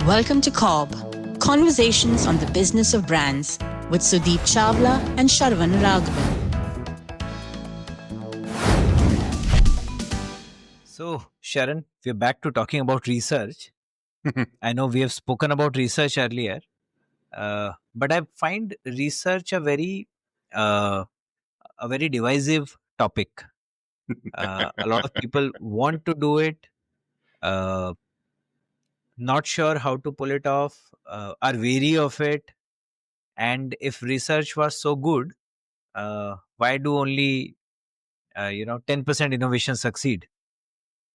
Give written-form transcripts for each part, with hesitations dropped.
Welcome to CoBB, Conversations on the Business of Brands with Sudeep Chawla and Sharavana Raghavan. So, Sharon, we're back to talking about research. I know we have spoken about research earlier, but I find research a very divisive topic. A lot of people want to do it, uh, not sure how to pull it off, are wary of it. And if research was so good, why do only 10% innovation succeed?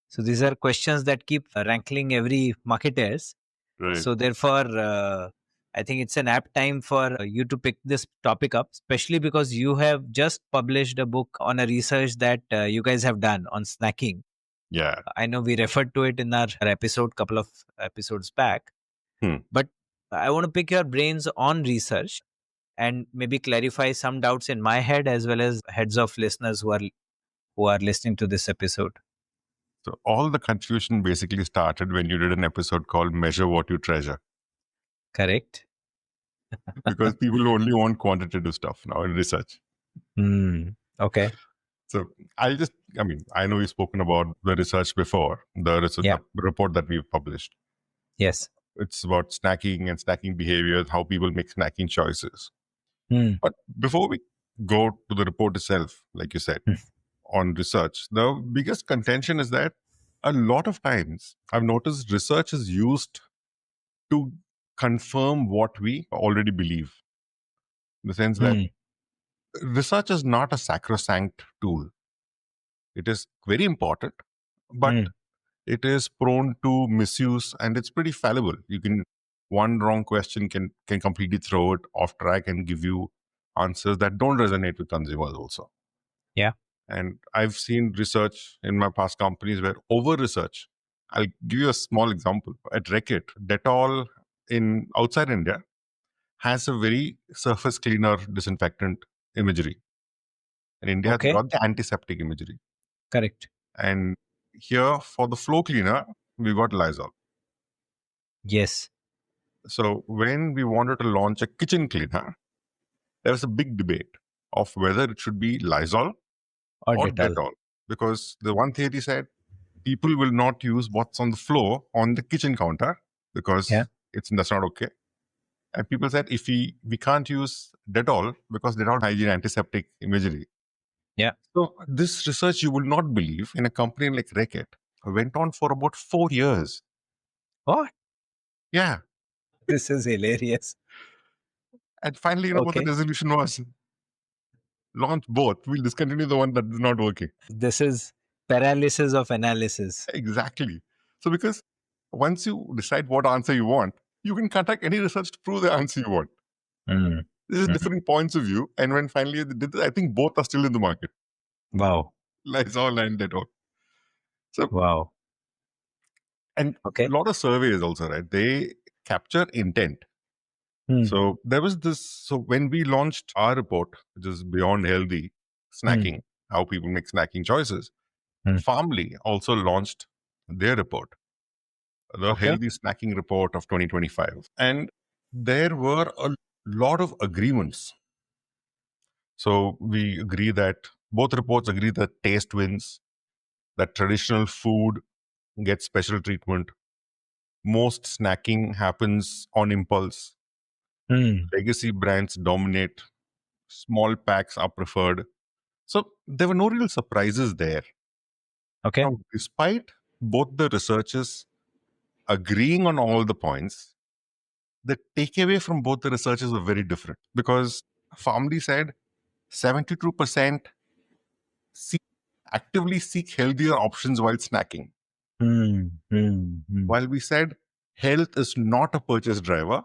So these are questions that keep rankling every marketers. Right. So therefore, I think it's an apt time for you to pick this topic up, especially because you have just published a book on a research that you guys have done on snacking. Yeah. I know we referred to it in our episode, couple of episodes back. But I want to pick your brains on research and maybe clarify some doubts in my head as well as heads of listeners who are listening to this episode. So all the confusion basically started when you did an episode called Measure What You Treasure. Correct. Because people only want quantitative stuff now in research. Okay. So I know we've spoken about the research before, the research report that we've published. Yes. It's about snacking and snacking behaviors, how people make snacking choices. But before we go to the report itself, like you said, on research, the biggest contention is that a lot of times I've noticed research is used to confirm what we already believe. In the sense that research is not a sacrosanct tool. It is very important, but it is prone to misuse and it's pretty fallible. One wrong question can completely throw it off track and give you answers that don't resonate with consumers also. Yeah. And I've seen research in my past companies where over-research. I'll give you a small example. At Reckitt, Dettol outside India has a very surface cleaner disinfectant imagery. And India has got the antiseptic imagery. Correct. And here for the floor cleaner, we got Lysol. Yes. So when we wanted to launch a kitchen cleaner, there was a big debate of whether it should be Lysol or Dettol. Because the one theory said people will not use what's on the floor on the kitchen counter because that's not okay. And people said if we can't use Dettol because Dettol hygiene antiseptic imagery. Yeah. So this research, you will not believe, in a company like Reckitt went on for about 4 years. What? Yeah. This is hilarious. And finally, what the resolution was? Launch both. We'll discontinue the one that is not working. This is paralysis of analysis. Exactly. So because once you decide what answer you want, you can conduct any research to prove the answer you want. This is different points of view. And when finally they did this, I think both are still in the market. Wow. Lysol and Dettol. So, wow. And a lot of surveys also, right? They capture intent. So there was this. So when we launched our report, which is Beyond Healthy Snacking, how people make snacking choices, Farmley also launched their report, the Healthy Snacking Report of 2025. And there were a lot of agreements. So we agree that both reports agree that taste wins, that traditional food gets special treatment. Most snacking happens on impulse. Legacy brands dominate. Small packs are preferred. So there were no real surprises there. Okay. Now, despite both the researchers agreeing on all the points, the takeaway from both the researchers were very different because Farmley said 72% actively seek healthier options while snacking. While we said health is not a purchase driver,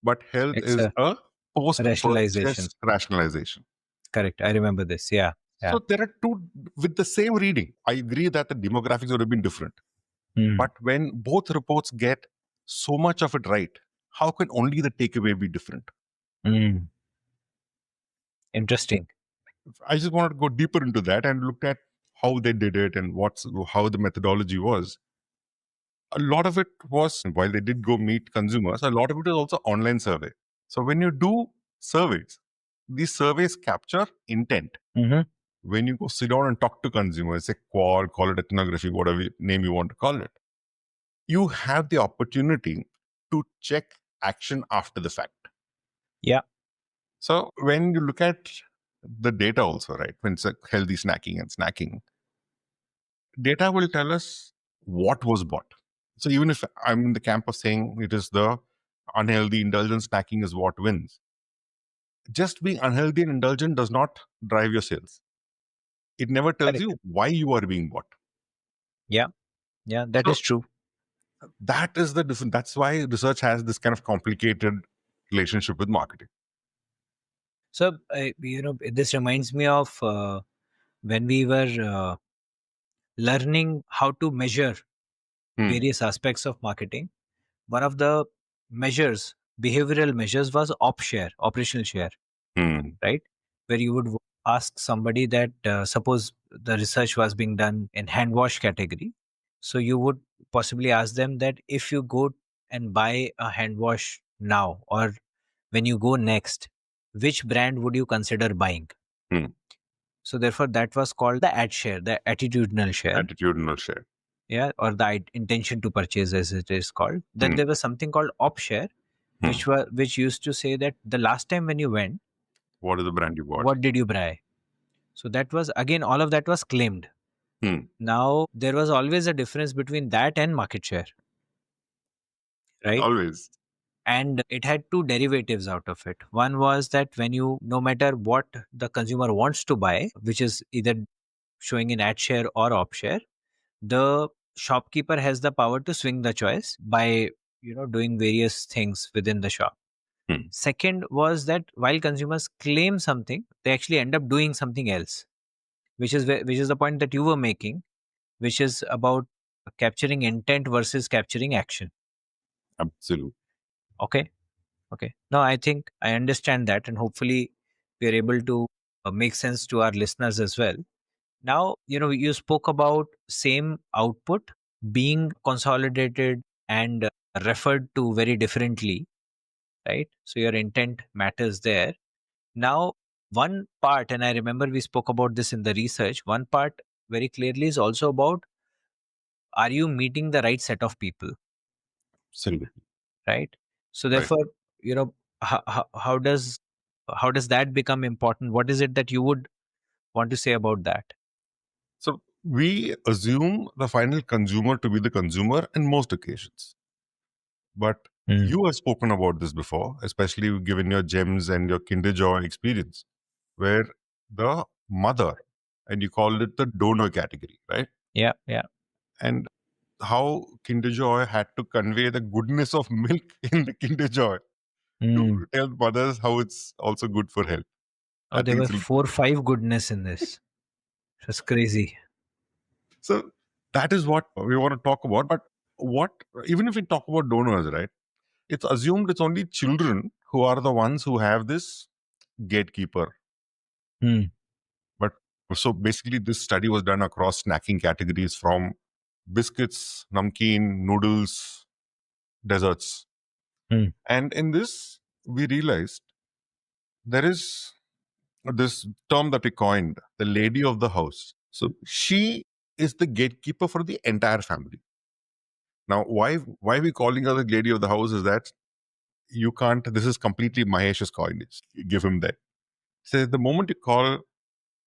but health is a post-purchase rationalization. Correct. I remember this. Yeah. So there are two with the same reading. I agree that the demographics would have been different. But when both reports get so much of it right, how can only the takeaway be different? Interesting. I just wanted to go deeper into that and look at how they did it and how the methodology was. a lot of it was, while they did go meet consumers, a lot of it is also online survey. So when you do surveys, these surveys capture intent. Mm-hmm. When you go sit down and talk to consumers, say call it ethnography, whatever name you want to call it, you have the opportunity to check action after the fact. Yeah. So when you look at the data also, right, when it's healthy snacking and snacking, data will tell us what was bought. So even if I'm in the camp of saying it is the unhealthy, indulgent snacking is what wins, just being unhealthy and indulgent does not drive your sales. It never tells you why you are being bought. Yeah. Yeah, that is true. That is the difference. That's why research has this kind of complicated relationship with marketing. So, this reminds me of when we were learning how to measure various aspects of marketing. One of the measures, behavioral measures, was share, operational share, right? Where you would ask somebody that, suppose the research was being done in hand wash category. So you would possibly ask them that if you go and buy a hand wash now, or when you go next, which brand would you consider buying? So therefore, that was called the ad share, the attitudinal share. Attitudinal share. Yeah, or the intention to purchase, as it is called. Then there was something called op share, which used to say that the last time when you went, what is the brand you bought? What did you buy? So that was, again, all of that was claimed. Now there was always a difference between that and market share, right? Always. And it had two derivatives out of it. One was that when you, no matter what the consumer wants to buy, which is either showing in ad share or op share, the shopkeeper has the power to swing the choice by doing various things within the shop. Second was that while consumers claim something, they actually end up doing something else, which is the point that you were making, which is about capturing intent versus capturing action. Absolutely. Okay. No, I think I understand that, and hopefully we are able to make sense to our listeners as well. Now, you spoke about same output being consolidated and referred to very differently, right? So your intent matters there. Now, one part, and I remember we spoke about this in the research, one part very clearly is also about, are you meeting the right set of people? Absolutely. Right? So therefore, how does that become important? What is it that you would want to say about that? So we assume the final consumer to be the consumer in most occasions. But you have spoken about this before, especially given your gems and your Kinder Joy experience, where the mother, and you called it the donor category, right? Yeah. And how Kinder Joy had to convey the goodness of milk in the Kinder Joy to tell mothers how it's also good for health. Oh, there were 4 or 5 goodness in this. That's crazy. So that is what we want to talk about. But even if we talk about donors, right? It's assumed it's only children who are the ones who have this gatekeeper. But so basically, this study was done across snacking categories from biscuits, namkeen, noodles, desserts. And in this, we realized there is this term that we coined, the lady of the house. So she is the gatekeeper for the entire family. Now, why are we calling her the lady of the house is that you can't, this is completely Mahesh's coinage. Give him that. So the moment you call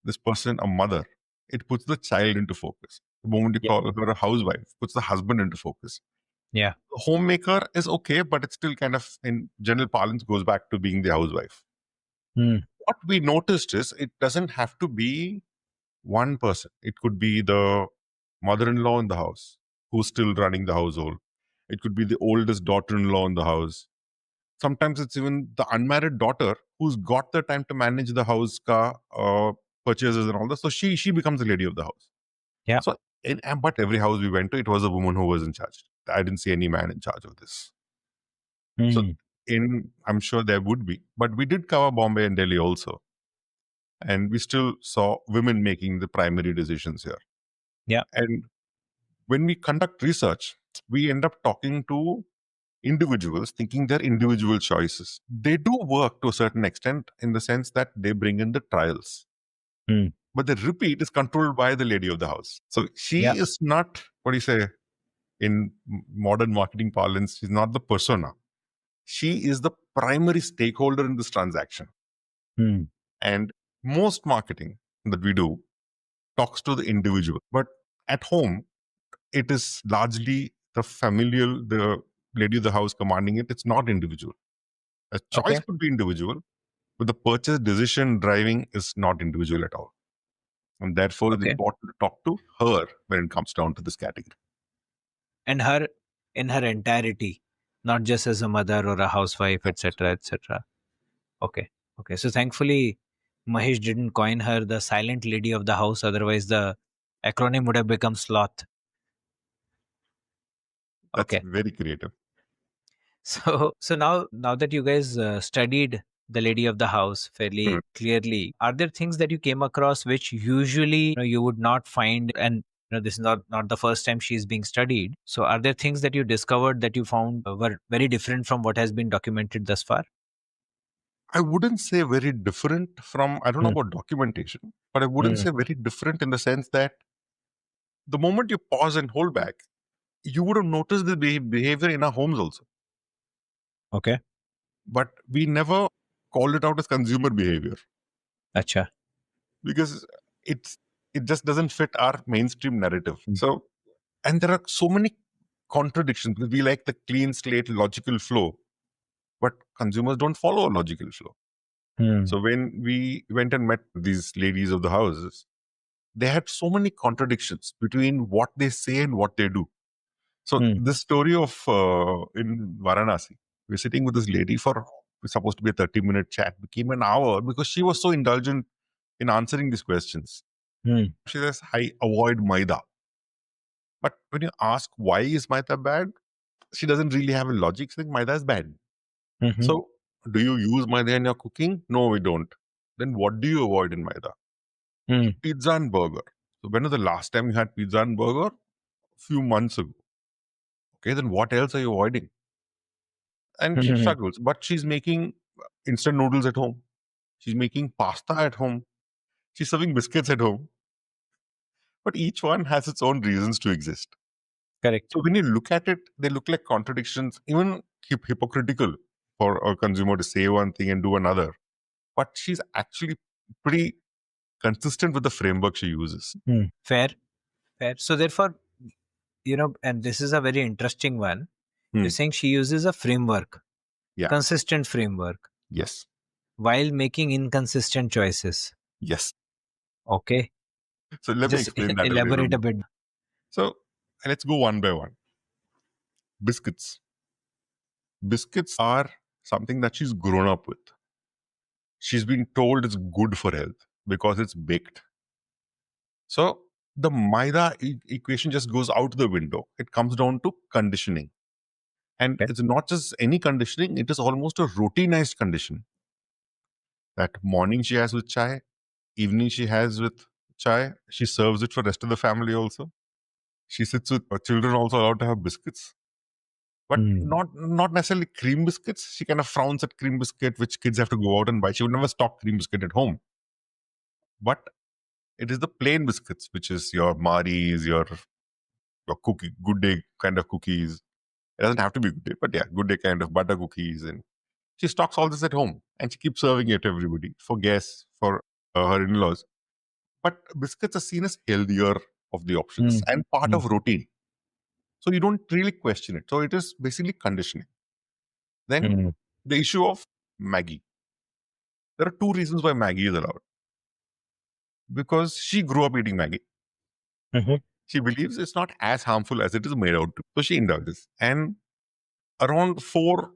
this person a mother, it puts the child into focus. The moment you call her a housewife, puts the husband into focus. Yeah. The homemaker is okay, but it's still kind of, in general parlance, goes back to being the housewife. What we noticed is it doesn't have to be one person. It could be the mother-in-law in the house who's still running the household. It could be the oldest daughter-in-law in the house. Sometimes it's even the unmarried daughter who's got the time to manage the house, car, purchases and all that. So she becomes the lady of the house. Yeah. So but every house we went to, it was a woman who was in charge. I didn't see any man in charge of this. So I'm sure there would be, but we did cover Bombay and Delhi also. And we still saw women making the primary decisions here. Yeah. And when we conduct research, we end up talking to individuals thinking they're individual choices. They do work to a certain extent in the sense that they bring in the trials. But the repeat is controlled by the lady of the house. So she is not, what do you say, in modern marketing parlance, she's not the persona. She is the primary stakeholder in this transaction. And most marketing that we do talks to the individual. But at home, it is largely the familial, the lady of the house commanding it. It's not individual. A choice could be individual, but the purchase decision driving is not individual at all. And therefore, it's important to talk to her when it comes down to this category. And her in her entirety, not just as a mother or a housewife, etc., etc. Okay. So thankfully, Mahesh didn't coin her the silent lady of the house. Otherwise, the acronym would have become sloth. That's very creative. So now that you guys studied the lady of the house fairly clearly, are there things that you came across which usually you would not find? And this is not the first time she's being studied. So are there things that you discovered that you found were very different from what has been documented thus far? I wouldn't say very different from, I don't know about documentation, but I wouldn't say very different in the sense that the moment you pause and hold back, you would have noticed the behavior in our homes also. Okay. But we never called it out as consumer behavior. Acha. Because it just doesn't fit our mainstream narrative. So, and there are so many contradictions because we like the clean slate logical flow, but consumers don't follow a logical flow. So when we went and met these ladies of the houses, they had so many contradictions between what they say and what they do. So this story of in Varanasi, we're sitting with this lady for it's supposed to be a 30-minute chat, became an hour because she was so indulgent in answering these questions. She says, I avoid maida. But when you ask why is maida bad, she doesn't really have a logic. She thinks maida is bad. So do you use maida in your cooking? No, we don't. Then what do you avoid in maida? Pizza and burger. So when was the last time you had pizza and burger? A few months ago. Okay, then what else are you avoiding? And she struggles. But she's making instant noodles at home. She's making pasta at home. She's serving biscuits at home. But each one has its own reasons to exist. Correct. So when you look at it, they look like contradictions, even hypocritical for a consumer to say one thing and do another. But she's actually pretty consistent with the framework she uses. Fair. So therefore, and this is a very interesting one. You're saying she uses a framework, consistent framework. Yes. While making inconsistent choices. Yes. Okay. So let me explain that. Elaborate a bit. So let's go one by one. Biscuits. Biscuits are something that she's grown up with. She's been told it's good for health because it's baked. So the Maida equation just goes out the window. It comes down to conditioning. And it's not just any conditioning, it is almost a routinized condition. That morning she has with chai, evening she has with chai, she serves it for the rest of the family also. She sits with her children also allowed to have biscuits. But not necessarily cream biscuits. She kind of frowns at cream biscuit, which kids have to go out and buy. She would never stock cream biscuit at home. But it is the plain biscuits, which is your Maris, your cookie, good day kind of cookies. It doesn't have to be good day, but yeah, good day kind of butter cookies. And she stocks all this at home and she keeps serving it to everybody for guests, for her in-laws. But biscuits are seen as healthier of the options and part of routine. So you don't really question it. So it is basically conditioning. Then the issue of Maggie. There are two reasons why Maggie is allowed. Because she grew up eating Maggie. She believes it's not as harmful as it is made out to. So she indulges. And around 4,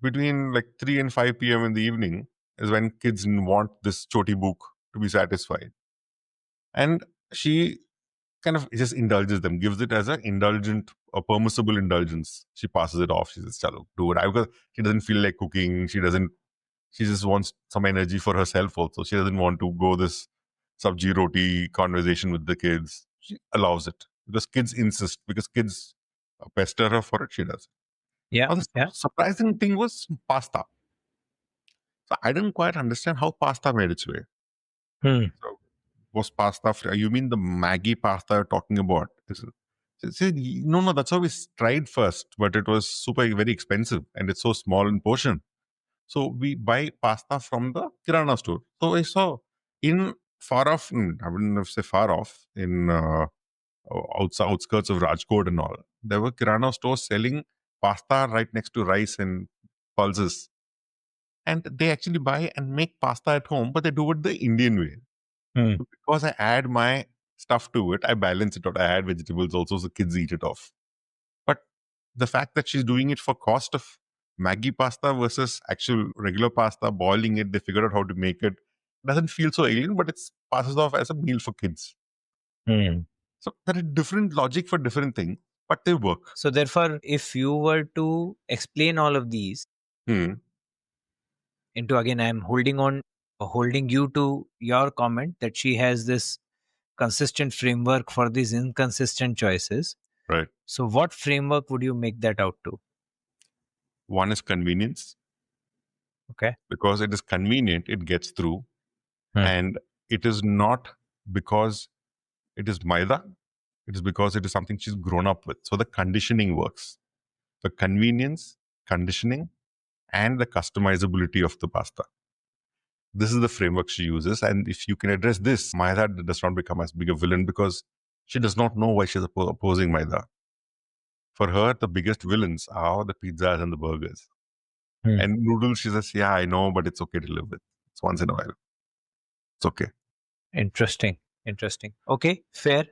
between like 3 and 5 p.m. in the evening is when kids want this choti book to be satisfied. And she kind of just indulges them, gives it as a permissible indulgence. She passes it off. She says, chalo, do it. Because she doesn't feel like cooking. She just wants some energy for herself also. She doesn't want to go this sabji roti conversation with the kids. She allows it because kids insist, because kids pester her for it, she does. Yeah. Now, the surprising thing was pasta. So I didn't quite understand how pasta made its way. So was pasta free? You mean the Maggie pasta you're talking about? No, that's how we tried first, but it was very expensive and it's so small in portion. So we buy pasta from the Kirana store. So I saw in far off, I wouldn't say far off, in outskirts of Rajkot and all, there were Kirana stores selling pasta right next to rice and pulses. And they actually buy and make pasta at home, but they do it the Indian way. So because I add my stuff to it, I balance it out. I add vegetables also, so kids eat it off. But the fact that she's doing it for cost of Maggi pasta versus actual regular pasta, boiling it, they figured out how to make it, doesn't feel so alien, but it passes off as a meal for kids. So there are different logic for different things, but they work. So therefore, if you were to explain all of these into, again, I'm holding you to your comment that she has this consistent framework for these inconsistent choices. Right. So what framework would you make that out to? One is convenience. Okay. Because it is convenient, it gets through. And it is not because it is maida, it is because it is something she's grown up with. So the conditioning works. The convenience, conditioning, and the customizability of the pasta. This is the framework she uses. And if you can address this, maida does not become as big a villain because she does not know why she's opposing maida. For her, the biggest villains are the pizzas and the burgers. And noodles, she says, yeah, I know, but it's okay to live with. It's once in a while. It's okay. Interesting. Okay, fair.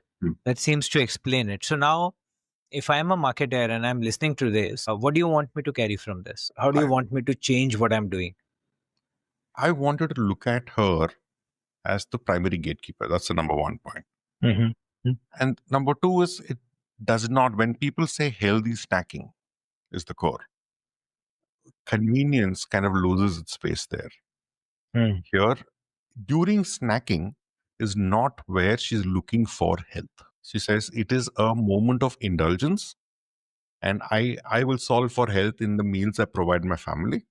That seems to explain it. So now, if I'm a marketer and I'm listening to this, what do you want me to carry from this? How do you want me to change what I'm doing? I wanted to look at her as the primary gatekeeper. That's the number one point. And number two is it does not, when people say healthy snacking is the core, convenience kind of loses its space there. Here, during snacking is not where she's looking for health. She says it is a moment of indulgence and I will solve for health in the meals I provide my family.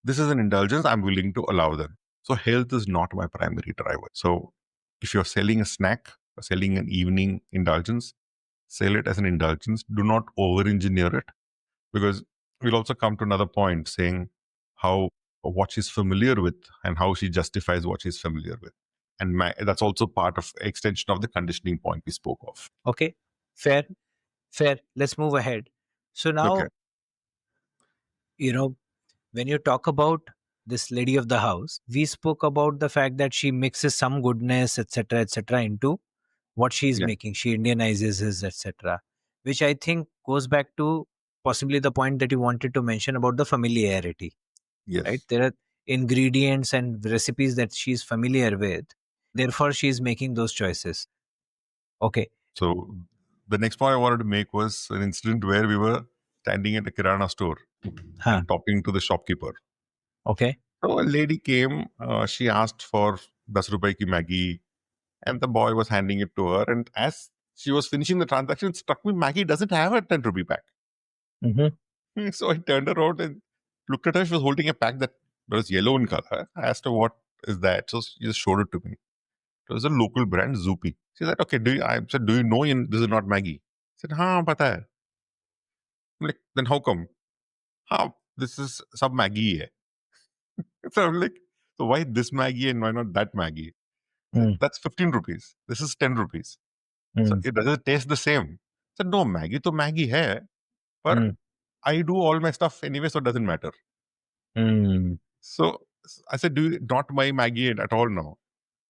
This is an indulgence I'm willing to allow them. So health is not my primary driver. So if you're selling a snack or selling an evening indulgence, sell it as an indulgence. Do not over-engineer it, because we'll also come to another point saying how what she's familiar with and how she justifies what she's familiar with. And that's also part of extension of the conditioning point we spoke of. Okay, fair. Let's move ahead. So now, when you talk about this lady of the house, we spoke about the fact that she mixes some goodness, etc., into what she's making. She Indianizes his, etc., which I think goes back to possibly the point that you wanted to mention about the familiarity. Yes. Right? There are ingredients and recipes that she's familiar with. Therefore, she's making those choices. Okay. So the next point I wanted to make was an incident where we were standing at a Kirana store and talking to the shopkeeper. Okay. So a lady came, she asked for 10 rupai ki Maggi, and the boy was handing it to her. And as she was finishing the transaction, it struck me, Maggi doesn't have a 10 rupee pack. So I turned around and looked at her. She was holding a pack that was yellow in color. I asked her, what is that? So she just showed it to me. It was a local brand, Zoopy. She said, okay, I said, do you know this is not Maggi? I said, हाँ, पता है. I'm like, then how come? This is sub Maggi hai. So I'm like, so why this Maggi and why not that Maggi? Said, that's 15 rupees. This is 10 rupees. So it doesn't taste the same. I said, no, Maggi to Maggi hai. But I do all my stuff anyway, so it doesn't matter. So I said, do you not buy Maggi at all now?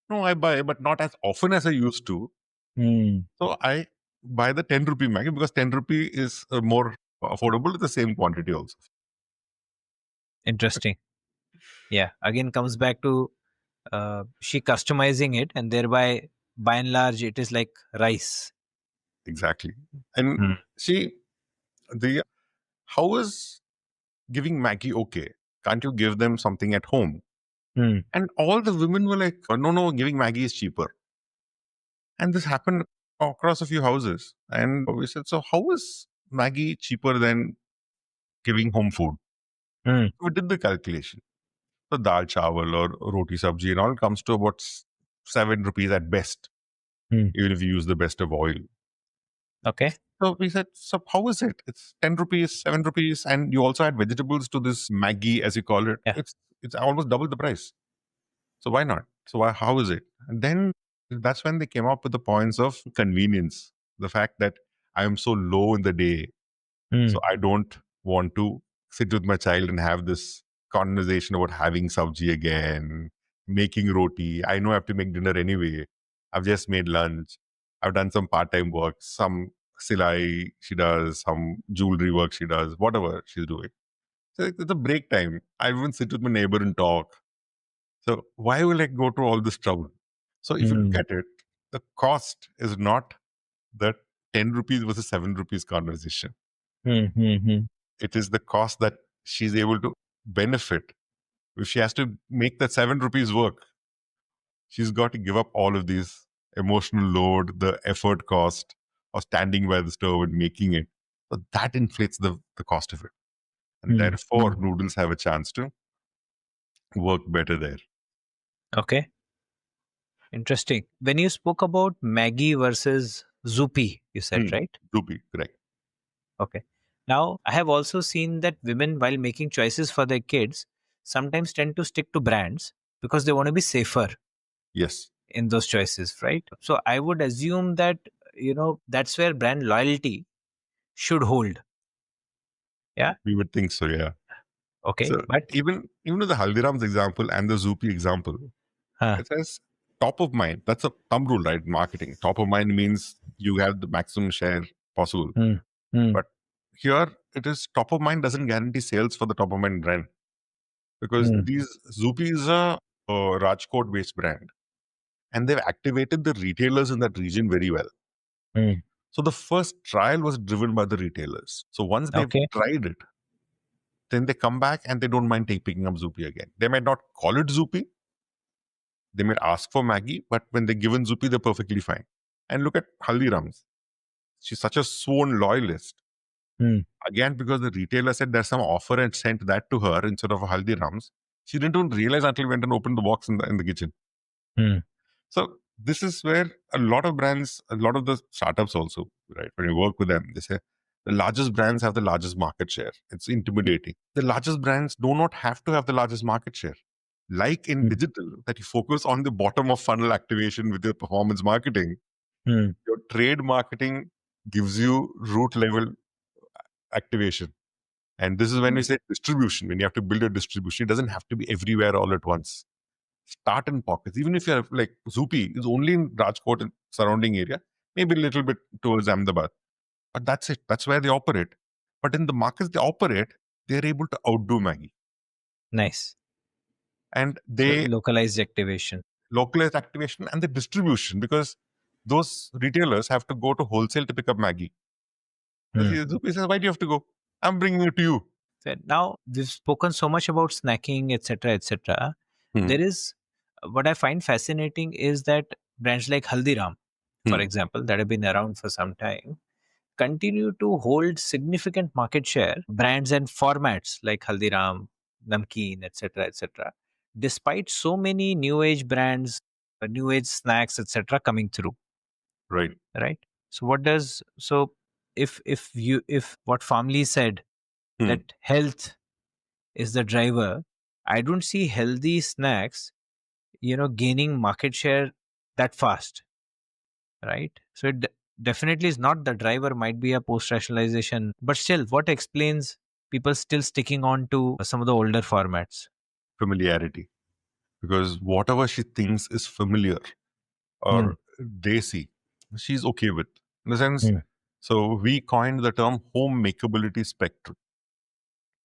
No, I buy, but not as often as I used to. So I buy the 10 rupee Maggi because 10 rupee is more affordable with the same quantity also. Interesting. Yeah. Again, comes back to she customizing it, and thereby, by and large, it is like rice. Exactly. And how is giving Maggi okay? Can't you give them something at home? And all the women were like, oh, no, giving Maggi is cheaper. And this happened across a few houses. And we said, so how is Maggi cheaper than giving home food? We did the calculation. The dal chawal or roti sabji and all comes to about 7 rupees at best, even if you use the best of oil. Okay. So we said, so how is it? It's 10 rupees, 7 rupees, and you also add vegetables to this Maggi, as you call it. Yeah. It's almost double the price. So why not? So how is it? And then that's when they came up with the points of convenience. The fact that I am so low in the day, so I don't want to sit with my child and have this conversation about having sabji again, making roti. I know I have to make dinner anyway. I've just made lunch. I've done some part-time work, some silai she does, some jewelry work she does, whatever she's doing. So it's a break time. I even sit with my neighbor and talk. So why will I go to all this trouble? So if you look at it, the cost is not the 10 rupees versus 7 rupees conversation. It is the cost that she's able to benefit. If she has to make that 7 rupees work, she's got to give up all of these emotional load, the effort cost of standing by the stove and making it. So that inflates the cost of it. And therefore, noodles have a chance to work better there. Okay. Interesting. When you spoke about Maggi versus Zupi, you said, right? Zupi, correct. Okay. Now, I have also seen that women, while making choices for their kids, sometimes tend to stick to brands because they want to be safer. Yes. In those choices, right? So I would assume that, that's where brand loyalty should hold. Yeah. We would think so, yeah. Okay. So but even with the Haldiram's example and the Zupi example, it says top of mind. That's a thumb rule, right? Marketing. Top of mind means you have the maximum share possible. But here it is top of mind doesn't guarantee sales for the top of mind brand. Because these Zupi is a Rajkot based brand. And they've activated the retailers in that region very well. So the first trial was driven by the retailers. So once they've tried it, then they come back and they don't mind picking up Zupi again. They might not call it Zupi. They might ask for Maggi, but when they're given Zupi, they're perfectly fine. And look at Haldiram's. She's such a sworn loyalist. Again, because the retailer said there's some offer and sent that to her instead of a Haldiram's. She didn't even realize until we went and opened the box in the kitchen. So this is where a lot of brands, a lot of the startups also, right? When you work with them, they say the largest brands have the largest market share. It's intimidating. The largest brands do not have to have the largest market share. Like in digital, that you focus on the bottom of funnel activation with your performance marketing. Your trade marketing gives you root level activation. And this is when we say distribution. When you have to build a distribution, it doesn't have to be everywhere all at once. Start in pockets. Even if you're like Zupi is only in Rajkot and surrounding area, maybe a little bit towards Ahmedabad. But that's it. That's where they operate. But in the markets they operate, they're able to outdo Maggi. Nice. And they localized activation and the distribution, because those retailers have to go to wholesale to pick up Maggi. Zupi says, why do you have to go? I'm bringing it to you. Now, we've spoken so much about snacking, etc., etc. There is, what I find fascinating is that brands like Haldiram, for example, that have been around for some time, continue to hold significant market share, brands and formats like Haldiram, Namkeen, etc., etc., despite so many new age brands, new age snacks, etc., coming through. Right. So if what Farmley said, that health is the driver, I don't see healthy snacks, gaining market share that fast, right? So it definitely is not the driver. Might be a post rationalization, but still, what explains people still sticking on to some of the older formats? Familiarity. Because whatever she thinks is familiar or desi, she's okay with. In the sense, so we coined the term home makeability spectrum.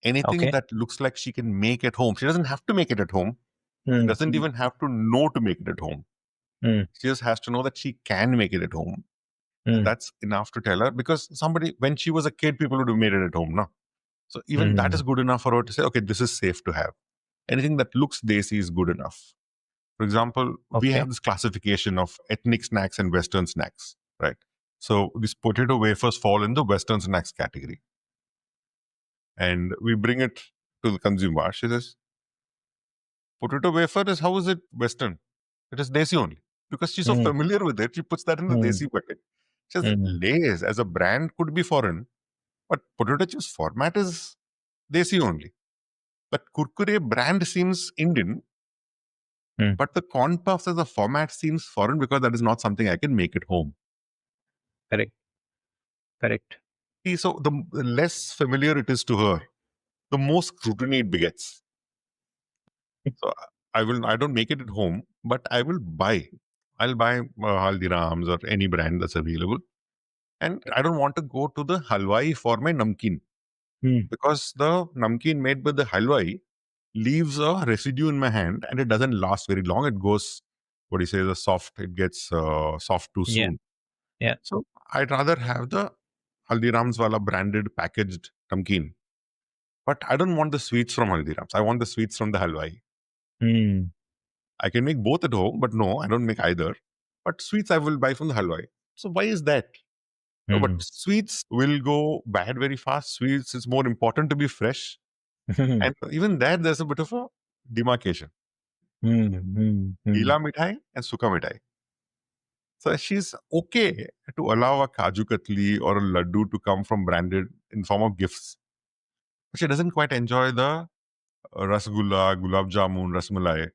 Anything that looks like she can make at home. She doesn't have to make it at home. She doesn't even have to know to make it at home. She just has to know that she can make it at home. That's enough to tell her, because when she was a kid, people would have made it at home, no? So even that is good enough for her to say, okay, this is safe to have. Anything that looks desi is good enough. For example, we have this classification of ethnic snacks and Western snacks, right? So these potato wafers fall in the Western snacks category. And we bring it to the consumer. She says, potato wafer is, how is it Western? It is Desi only. Because she's so familiar with it, she puts that in the Desi bucket. She says, Lay's as a brand could be foreign, but potato chips format is Desi only. But Kurkure brand seems Indian, but the corn puffs as a format seems foreign because that is not something I can make at home. Correct. So the less familiar it is to her, the more scrutiny it begets. So I don't make it at home, but I'll buy Haldirams or any brand that's available. And I don't want to go to the halwai for my namkeen. Because the namkeen made by the halwai leaves a residue in my hand and it doesn't last very long. It goes, it gets soft too soon. Yeah. So I'd rather have the Haldirams wala branded packaged namkeen. But I don't want the sweets from Haldirams. I want the sweets from the halwai. I can make both at home, but no, I don't make either. But sweets I will buy from the halwai. So why is that? No, but sweets will go bad very fast. Sweets, it's more important to be fresh. And even there's a bit of a demarcation. Gila mithai and suka mithai. So she's okay to allow a kaju katli or a laddu to come from branded in form of gifts. But she doesn't quite enjoy the rasgulla, gulab jamun, rasmalai.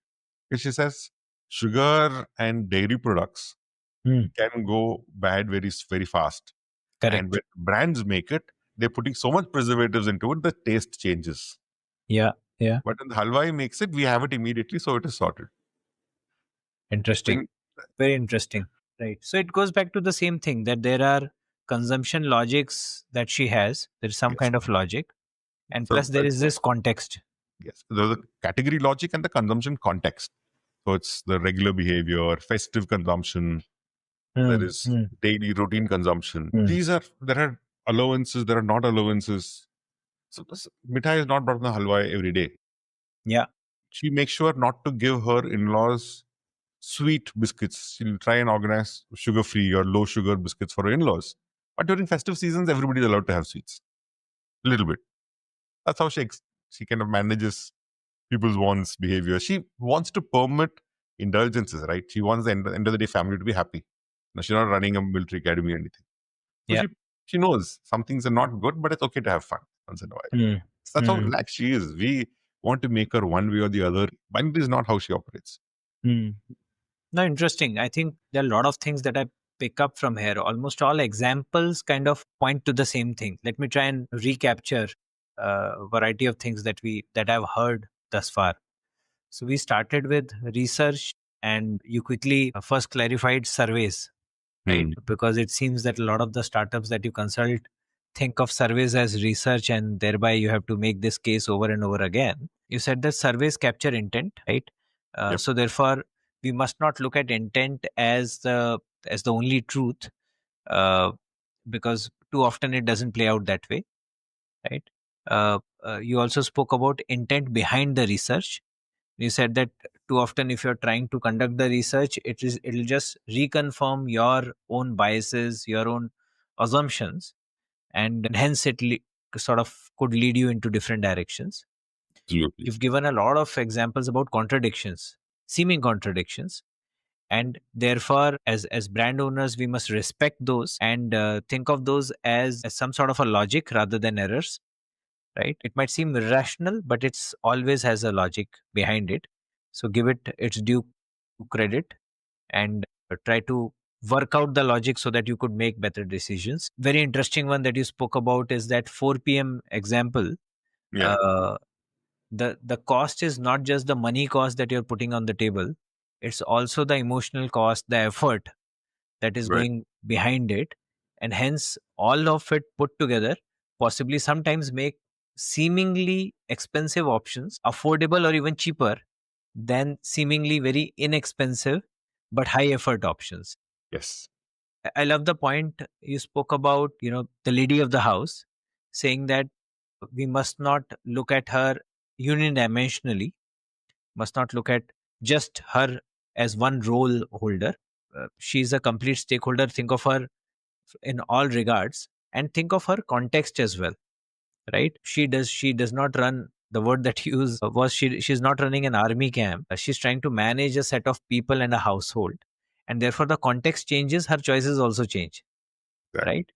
She says sugar and dairy products can go bad very, very fast. Correct. And when brands make it, they're putting so much preservatives into it, the taste changes. Yeah. But when the halwai makes it, we have it immediately, so it is sorted. Interesting. Very interesting. Right. So it goes back to the same thing that there are consumption logics that she has. There's some kind of logic. And plus there is this context. Yes. There's the category logic and the consumption context. So it's the regular behavior, festive consumption, there is daily routine consumption. There are allowances, there are not allowances. So mithai is not brought in the halwai every day. Yeah. She makes sure not to give her in-laws sweet biscuits. She'll try and organize sugar-free or low-sugar biscuits for her in-laws. But during festive seasons, everybody's allowed to have sweets. A little bit. That's how she kind of manages people's wants, behavior. She wants to permit indulgences, right? She wants the end of the day family to be happy. Now, she's not running a military academy or anything. So she knows some things are not good, but it's okay to have fun once in a while. So that's how relaxed she is. We want to make her one way or the other. Binary is not how she operates. No, interesting. I think there are a lot of things that I pick up from here. Almost all examples kind of point to the same thing. Let me try and recapture a variety of things that I've heard thus far. So we started with research, and you quickly first clarified surveys, right? Because it seems that a lot of the startups that you consult think of surveys as research, and thereby you have to make this case over and over again. You said that surveys capture intent, right? So therefore, we must not look at intent as the only truth, because too often it doesn't play out that way, right? You also spoke about intent behind the research. You said that too often, if you're trying to conduct the research, it'll just reconfirm your own biases, your own assumptions, and hence sort of could lead you into different directions. Absolutely. You've given a lot of examples about contradictions, seeming contradictions, and therefore as brand owners we must respect those and think of those as some sort of a logic rather than errors, right? It might seem irrational, but it's always has a logic behind it. So give it its due credit and try to work out the logic so that you could make better decisions. Very interesting one that you spoke about is that 4 p.m. example. The cost is not just the money cost that you're putting on the table. It's also the emotional cost, the effort that is going behind it. And hence, all of it put together possibly sometimes make seemingly expensive options affordable or even cheaper than seemingly very inexpensive but high effort options. Yes. I love the point you spoke about, the lady of the house, saying that we must not look at her unidimensionally, must not look at just her as one role holder. She's a complete stakeholder. Think of her in all regards, and think of her context as well, right? She does not run, the word that you used was, she's not running an army camp. She's trying to manage a set of people and a household, and therefore the context changes, her choices also change. Right?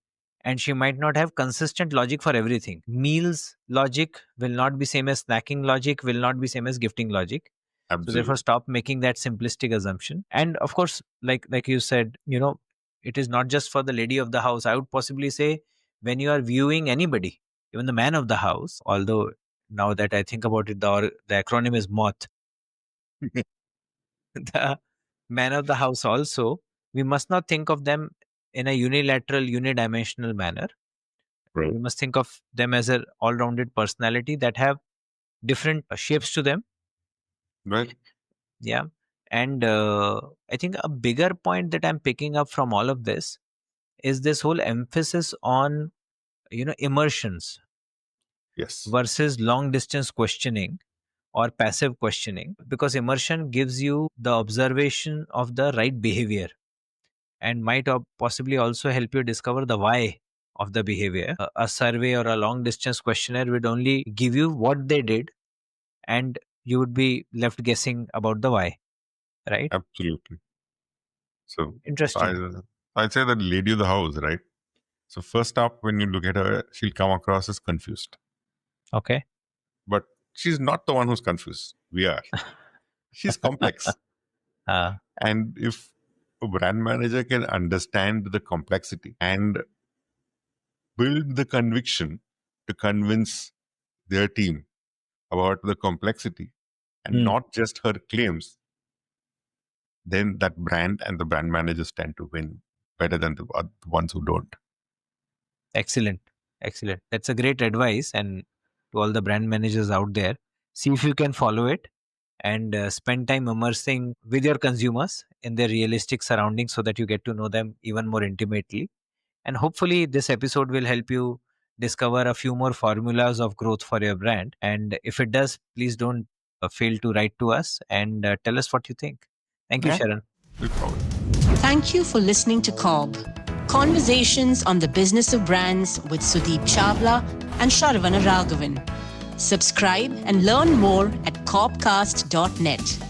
And she might not have consistent logic for everything. Meals logic will not be same as snacking logic, will not be same as gifting logic. Absolutely. So therefore stop making that simplistic assumption. And of course, like you said, it is not just for the lady of the house. I would possibly say, when you are viewing anybody, even the man of the house, although now that I think about it, the acronym is MOTH. The man of the house also, we must not think of them in a unilateral, unidimensional manner. Right. We must think of them as an all-rounded personality that have different shapes to them. Right. Yeah. And I think a bigger point that I'm picking up from all of this is this whole emphasis on, immersions. Yes. Versus long distance questioning or passive questioning, because immersion gives you the observation of the right behavior and might possibly also help you discover the why of the behavior. A survey or a long distance questionnaire would only give you what they did, and you would be left guessing about the why, right? Absolutely. So Interesting. I'd say the lady of the house, right? So first up, when you look at her, she'll come across as confused. Okay. But she's not the one who's confused. We are. She's complex. And if a brand manager can understand the complexity and build the conviction to convince their team about the complexity and not just her claims, then that brand and the brand managers tend to win better than the ones who don't. Excellent. That's a great advice. And to all the brand managers out there, see if you can follow it and spend time immersing with your consumers in their realistic surroundings so that you get to know them even more intimately. And hopefully this episode will help you discover a few more formulas of growth for your brand. And if it does, please don't fail to write to us and tell us what you think. Thank you, Sharan. Look forward. Thank you for listening to CoBB, Conversations on the Business of Brands with Sudeep Chawla and Sharavana Raghavan. Subscribe and learn more at cobcast.net.